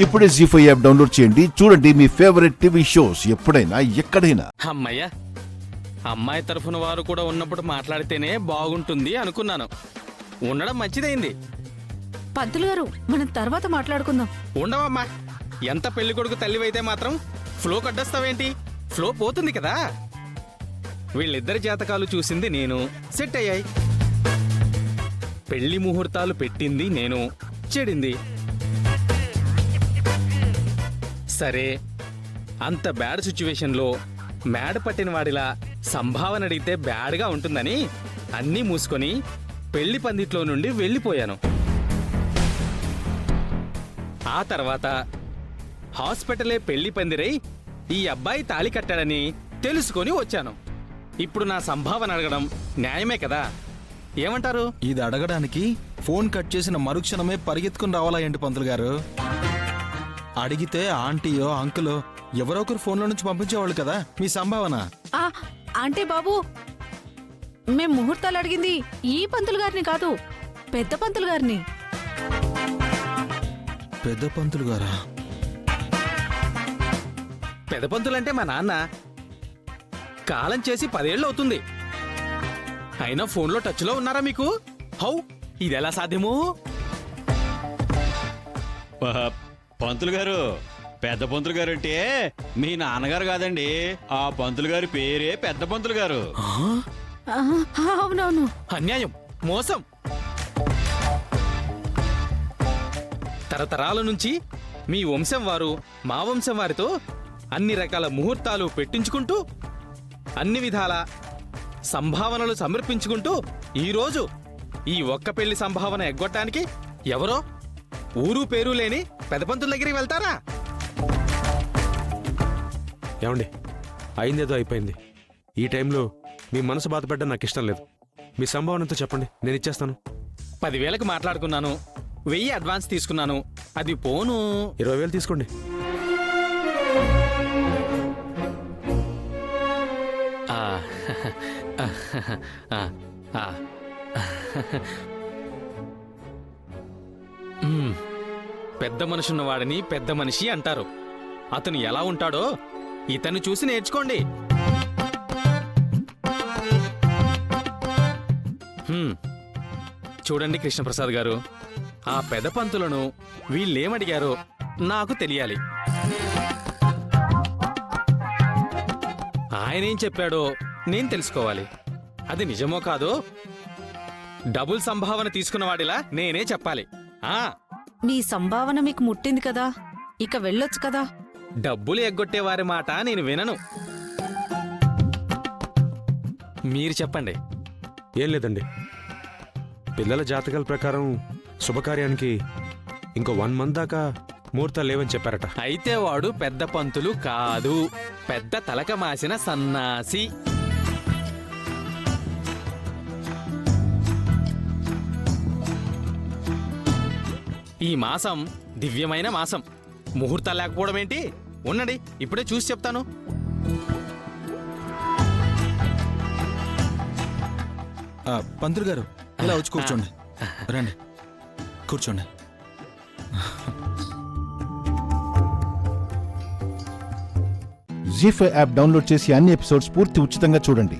ఇప్పుడే జీ5 app download చేయండి. చూడండి మీ ఫేవరెట్ టీవీ షోస్ ఎప్పుడైనా ఎక్కడైనా. అమ్మయ్య, అమ్మాయి తరఫున వారు కూడా ఉన్నప్పుడు మాట్లాడితేనే బాగుంటుంది అనుకున్నాను. ఉండడం మంచిదైంది. పంతులు గారు, మనం తర్వాత మాట్లాడుకుందాం. ఉండవమ్మా, ఎంత పెళ్లి కొడుకు తల్లివైతే మాత్రం ఫ్లో కట్టేస్తావేంటి? ఫ్లో పోతుంది కదా. వీళ్ళిద్దరి జాతకాలు చూసింది నేను, సెట్ అయ్యాయి. పెళ్లి ముహూర్తాలు పెట్టింది నేను, చెడింది. సరే, అంత బ్యాడ్ సిచ్యువేషన్లో మేడ పట్టిన వాడిలా సంభావన అడిగితే బ్యాడ్గా ఉంటుందని అన్నీ మూసుకొని పెళ్లి పందిట్లో నుండి వెళ్ళిపోయాను. ఆ తర్వాత హాస్పిటలే పెళ్లి పందిరై ఈ అబ్బాయి తాళి కట్టాడని తెలుసుకొని వచ్చాను. ఇప్పుడు నా సంభావన అడగడం న్యాయమే కదా, ఏమంటారు? ఇది అడగడానికి ఫోన్ కట్ చేసిన మరుక్షణమే పరిగెత్తుకుని రావాలా ఏంటి పంతులు గారు? అడిగితే ఆంటీయో అంకులో ఎవరో ఒకరు ఫోన్లో నుంచి పంపించేవాళ్ళు కదా మీ సంభావన. అంటే బాబు, మేం ముహూర్తాలు అడిగింది ఈ పంతులు గారిని కాదు, పెద్ద పంతులు గారిని. పెద్ద పంతులు గారా? పెద్ద పంతులంటే మా నాన్న. కాలం చేసి 10 ఏళ్ళు అవుతుంది. అయినా ఫోన్లో టచ్లో ఉన్నారా మీకు? హౌ, ఇదెలా సాధ్యము? పంతులు గారు, పెద్ద పంతులు గారు అంటే మీ నాన్నగారు కాదండి. ఆ పంతులు గారి పేరే పెద్ద పంతులు గారు. అవునవును. అన్యాయం, మోసం. తరతరాల నుంచి మీ వంశం వారు మా వంశం వారితో అన్ని రకాల ముహూర్తాలు పెట్టించుకుంటూ అన్ని విధాల సంభావనలు సమర్పించుకుంటూ ఈరోజు ఈ ఒక్క పెళ్లి సంభావన ఎగ్గొట్టడానికి ఎవరో ఊరు పేరు లేని పెద్ద పంతుల దగ్గరికి వెళ్తారా? ఏమండి, అయిందేదో అయిపోయింది. ఈ టైంలో మీ మనసు బాధపడ్డా నాకు ఇష్టం లేదు. మీ సంభావనతో చెప్పండి, నేను ఇచ్చేస్తాను. 10,000కి మాట్లాడుకున్నాను, 1000 అడ్వాన్స్ తీసుకున్నాను. అది పోను 20,000 తీసుకోండి. పెద్ద మనుషున్న వాడిని పెద్ద మనిషి అంటారు. అతను ఎలా ఉంటాడో ఇతను చూసి నేర్చుకోండి. చూడండి కృష్ణప్రసాద్ గారు, ఆ పెద్ద పంతులను వీళ్ళేమడిగారో నాకు తెలియాలి. ఆయనేం చెప్పాడో నేను తెలుసుకోవాలి. అది నిజమో కాదో డబుల్ సంభావన తీసుకున్నవాడిలా నేనే చెప్పాలి. మీ సంభావన మీకు ముట్టింది కదా, ఇక వెళ్ళొచ్చు కదా. డబ్బులు ఎగ్గొట్టేవారి మాట నేను వినను. మీరు చెప్పండి. ఏం లేదండి, పిల్లల జాతకాల ప్రకారం శుభకార్యానికి ఇంకో 1 month దాకా ముహూర్తాలు లేవని చెప్పారట. అయితే వాడు పెద్ద పంతులు కాదు, పెద్ద తలక మాసిన సన్నాసి. ఈ మాసం దివ్యమైన మాసం. ముహూర్తాలు లేకపోవడం ఏంటి? ఉండండి, ఇప్పుడే చూసి చెప్తాను. పంతులు గారు, ఇలా వచ్చి కూర్చోండి. రండి, కూర్చోండి. జీ5 యాప్ డౌన్లోడ్ చేసి అన్ని ఎపిసోడ్స్ పూర్తి ఉచితంగా చూడండి.